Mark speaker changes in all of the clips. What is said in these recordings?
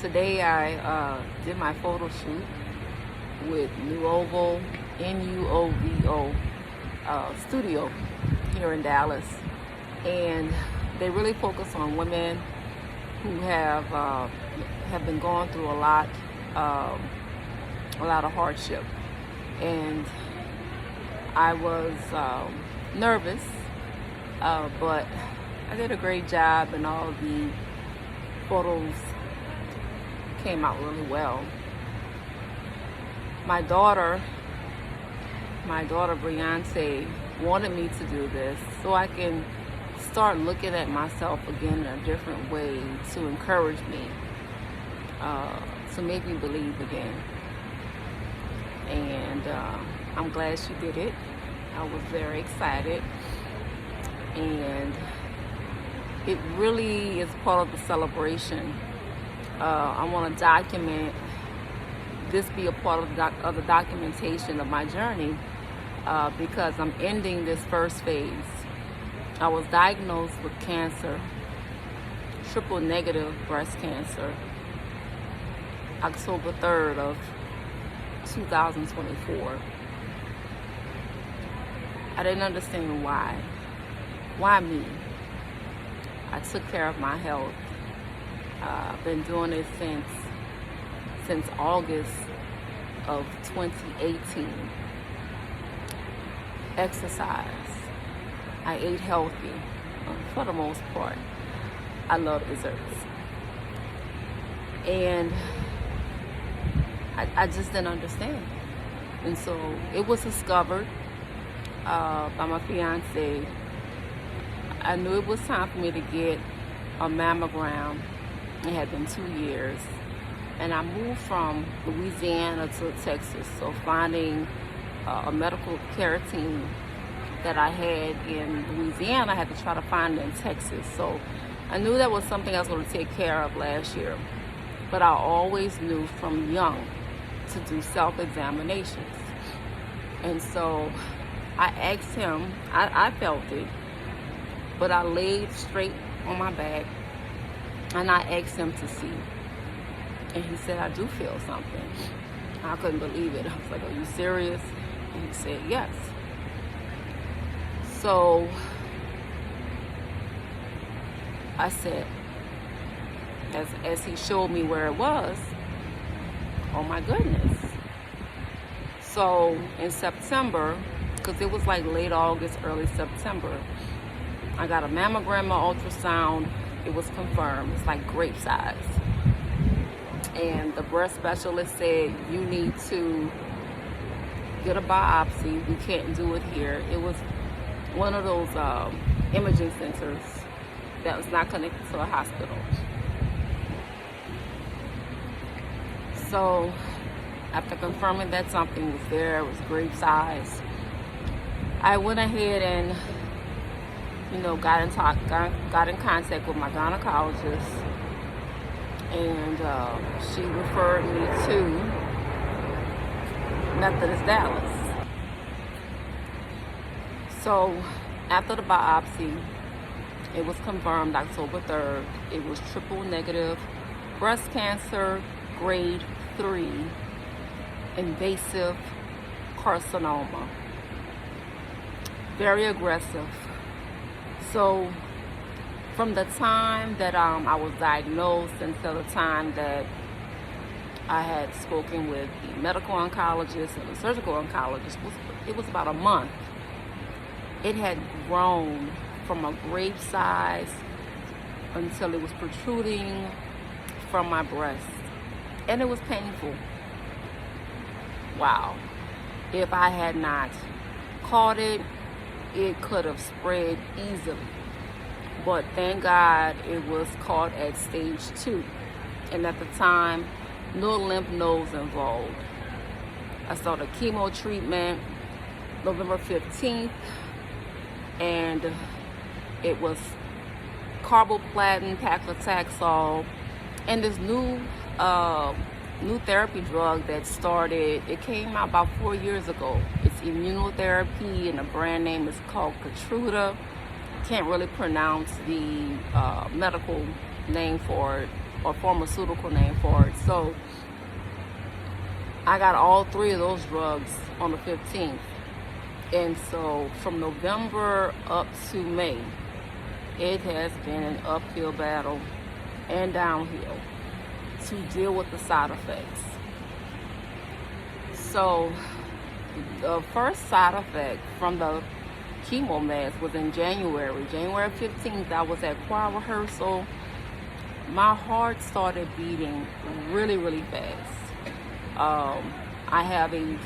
Speaker 1: Today I did my photo shoot with Nuovo, Nuovo studio here in Dallas, and they really focus on women who have been going through a lot of hardship. And I was nervous, but I did a great job, and all the photos came out really well. My daughter Briante wanted me to do this so I can start looking at myself again in a different way, to encourage me, to make me believe again. And I'm glad she did it. I was very excited, and it really is part of the celebration. I want to document this, be a part of the documentation of my journey, because I'm ending this first phase. I was diagnosed with cancer, triple negative breast cancer, October 3rd of 2024. I didn't understand why. Why me? I took care of my health. I've been doing it since August of 2018. Exercise. I ate healthy for the most part. I love desserts. And I just didn't understand. And so it was discovered by my fiance. I knew it was time for me to get a mammogram. It had been 2 years. And I moved from Louisiana to Texas. So finding a medical care team that I had in Louisiana, I had to try to find it in Texas. So I knew that was something I was going to take care of last year. But I always knew from young to do self-examinations. And so I asked him, I felt it, but I laid straight on my back and I asked him to see. And he said, I do feel something. I couldn't believe it. I was like, are you serious? And he said, yes. So I said, as he showed me where it was, oh my goodness. So in September, because it was like late August, early September, I got a mammogram, an ultrasound. It was confirmed. It's like grape size. And the breast specialist said, you need to get a biopsy. We can't do it here. It was one of those imaging centers that was not connected to a hospital. So after confirming that something was there, it was grape size, I went ahead and got in contact with my gynecologist, and she referred me to Methodist Dallas. So after the biopsy, it was confirmed October 3rd. It was triple negative breast cancer, grade 3, invasive carcinoma. Very aggressive. So from the time that I was diagnosed until the time that I had spoken with the medical oncologist and the surgical oncologist, it was about a month. It had grown from a grape size until it was protruding from my breast. And it was painful. Wow. If I had not caught it, it could have spread easily. But thank God it was caught at stage 2. And at the time, no lymph nodes involved. I started chemo treatment November 15th. And it was carboplatin, paclitaxel, and this new therapy drug that started, it came out about 4 years ago. It's immunotherapy, and the brand name is called Keytruda. Can't really pronounce the medical name for it. or pharmaceutical name for it. So I got all 3 of those drugs on the 15th. And so from November up to May, it has been an uphill battle and downhill to deal with the side effects. So the first side effect from the chemo meds was in January 15th. I was at choir rehearsal. My heart started beating really, really fast. I have a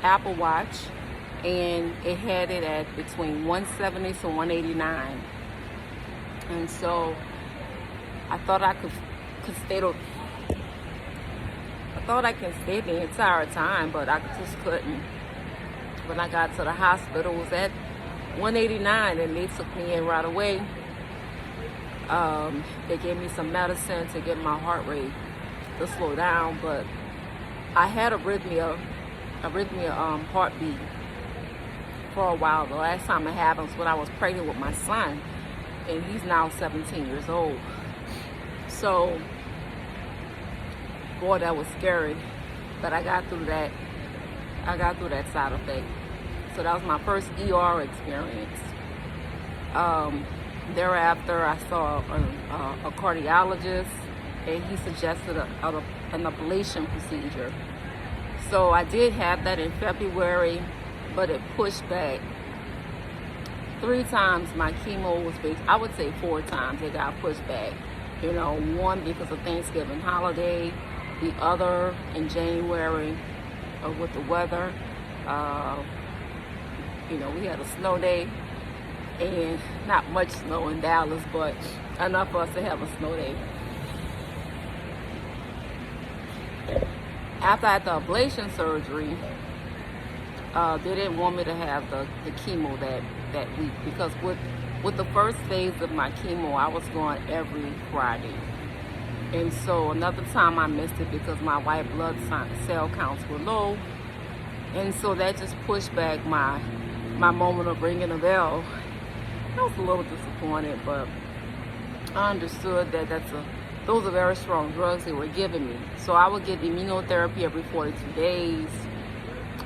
Speaker 1: Apple Watch, and it had it at between 170 to 189. And so I thought I could stay the entire time, but I just couldn't. When I got to the hospital, it was at 189, and they took me in right away. They gave me some medicine to get my heart rate to slow down, but I had arrhythmia heartbeat for a while. The last time it happened was when I was pregnant with my son, and he's now 17 years old. So, boy, that was scary, but I got through that. Side effect. So that was my first ER experience. Thereafter, I saw a cardiologist, and he suggested an ablation procedure. So I did have that in February, but it pushed back 3 times. My chemo was based, I would say 4 times it got pushed back. One because of Thanksgiving holiday, the other in January with the weather. We had a snow day, and not much snow in Dallas, but enough for us to have a snow day. After I had the ablation surgery, they didn't want me to have the chemo that week, because with the first phase of my chemo, I was going every Friday. And so another time I missed it because my white blood cell counts were low. And so that just pushed back my moment of ringing a bell. I was a little disappointed, but I understood that those are very strong drugs they were giving me. So I would get immunotherapy every 42 days.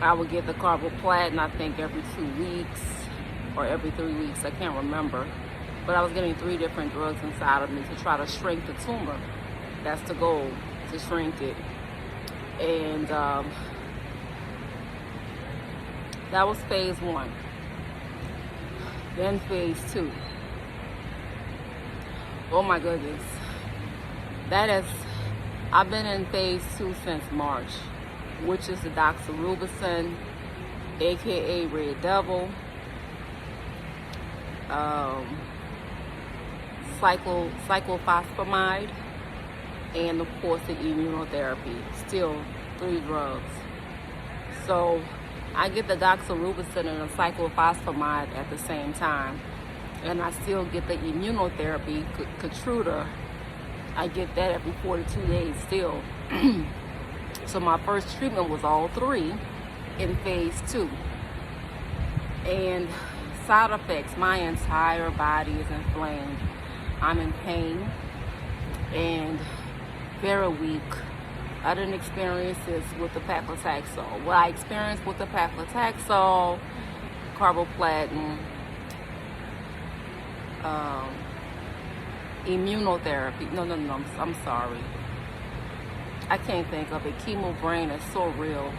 Speaker 1: I would get the carboplatin, I think, every 2 weeks or every 3 weeks. I can't remember. But I was getting 3 different drugs inside of me to try to shrink the tumor. That's the goal, to shrink it. And that was phase 1. Then phase 2. Oh my goodness. I've been in phase 2 since March, which is the doxorubicin, aka Red Devil, cyclophosphamide, and of course the immunotherapy. Still 3 drugs. So I get the doxorubicin and the cyclophosphamide at the same time, and I still get the immunotherapy, Keytruda. I get that every 42 days still. So my first treatment was all 3 in phase 2. And side effects, my entire body is inflamed. I'm in pain and very weak. I didn't experience this with the paclitaxel. What I experienced with the paclitaxel, carboplatin, immunotherapy. No, I'm sorry. I can't think of it. Chemo brain is so real.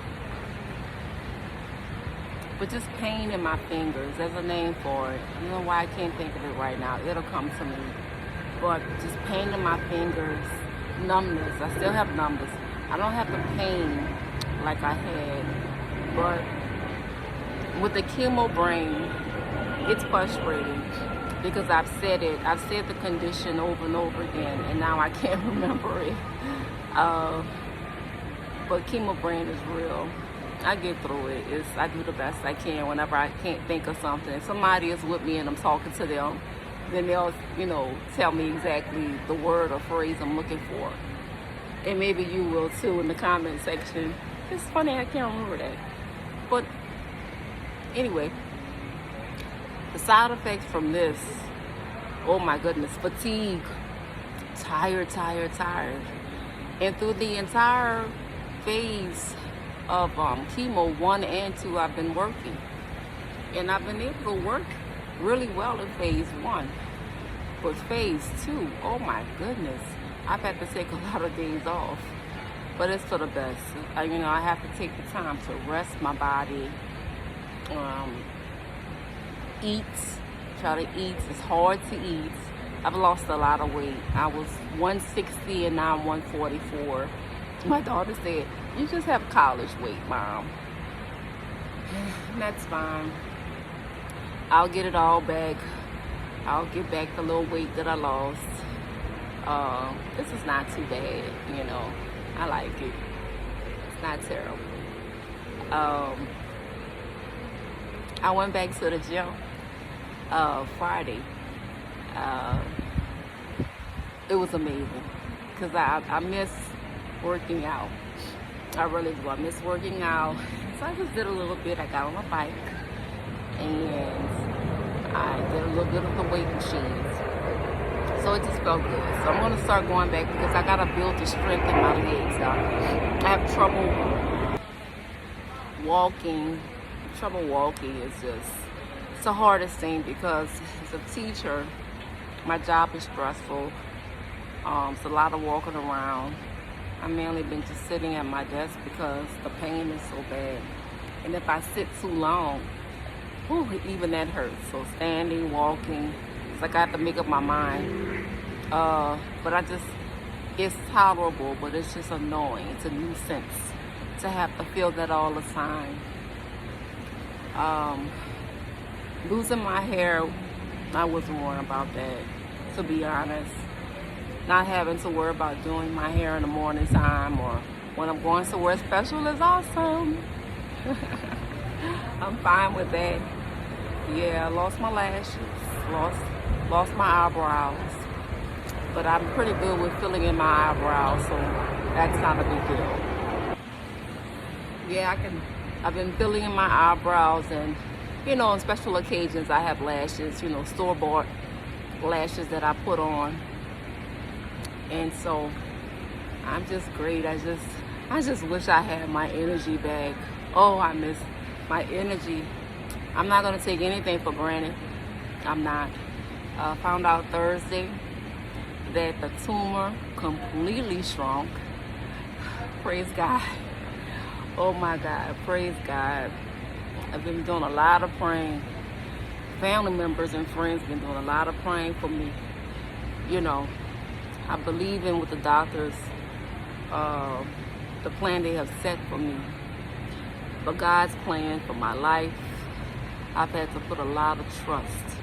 Speaker 1: But just pain in my fingers. There's a name for it. I don't know why I can't think of it right now. It'll come to me. But just pain in my fingers, numbness. I still have numbness. I don't have the pain like I had. But with the chemo brain, it's frustrating. Because I've said the condition over and over again, and now I can't remember it. But chemo brain is real. I get through it. I do the best I can whenever I can't think of something. If somebody is with me and I'm talking to them, then they'll, tell me exactly the word or phrase I'm looking for. And maybe you will too in the comment section. It's funny, I can't remember that. But anyway, the side effects from this, oh my goodness, fatigue, tired, tired, tired. And through the entire phase of chemo 1 and 2, I've been working. And I've been able to work really well in phase 1. But phase 2, oh my goodness, I've had to take a lot of days off. But it's for the best. I have to take the time to rest my body, eat, try to eat. It's hard to eat. I've lost a lot of weight. I was 160 and now I'm 144. My daughter said, "You just have college weight, Mom." And that's fine. I'll get it all back. I'll get back the little weight that I lost. This is not too bad, I like it. It's not terrible. I went back to the gym Friday. It was amazing because I miss working out. I really do. I miss working out. So I just did a little bit. I got on a bike and I did a little bit of the weight machines. So it just felt good. So I'm going to start going back because I got to build the strength in my legs. I have trouble walking. Trouble walking is it's the hardest thing because as a teacher, my job is stressful. It's a lot of walking around. I've mainly been just sitting at my desk because the pain is so bad. And if I sit too long, even that hurts. So standing, walking, it's like I have to make up my mind. But it's tolerable, but it's just annoying. It's a nuisance to have to feel that all the time. Losing my hair, I wasn't worried about that, to be honest. Not having to worry about doing my hair in the morning time or when I'm going somewhere special is awesome. I'm fine with that. Yeah, I lost my lashes, lost my eyebrows, but I'm pretty good with filling in my eyebrows, so that's not a big deal. Yeah, I've been filling in my eyebrows, and on special occasions I have lashes, store-bought lashes that I put on. And so I'm just great. I just wish I had my energy back. Oh, I miss my energy. I'm not going to take anything for granted. I'm not. Found out Thursday that the tumor completely shrunk. Praise God. Oh my God, praise God. I've been doing a lot of praying. Family members and friends been doing a lot of praying for me. I believe in what the doctors, the plan they have set for me. But God's plan for my life, I've had to put a lot of trust,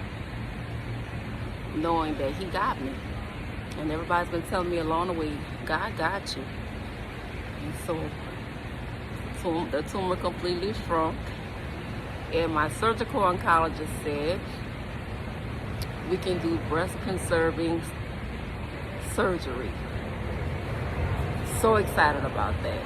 Speaker 1: knowing that He got me. And everybody's been telling me along the way, God got you. And so the tumor completely shrunk. And my surgical oncologist said we can do breast conserving surgery. So excited about that.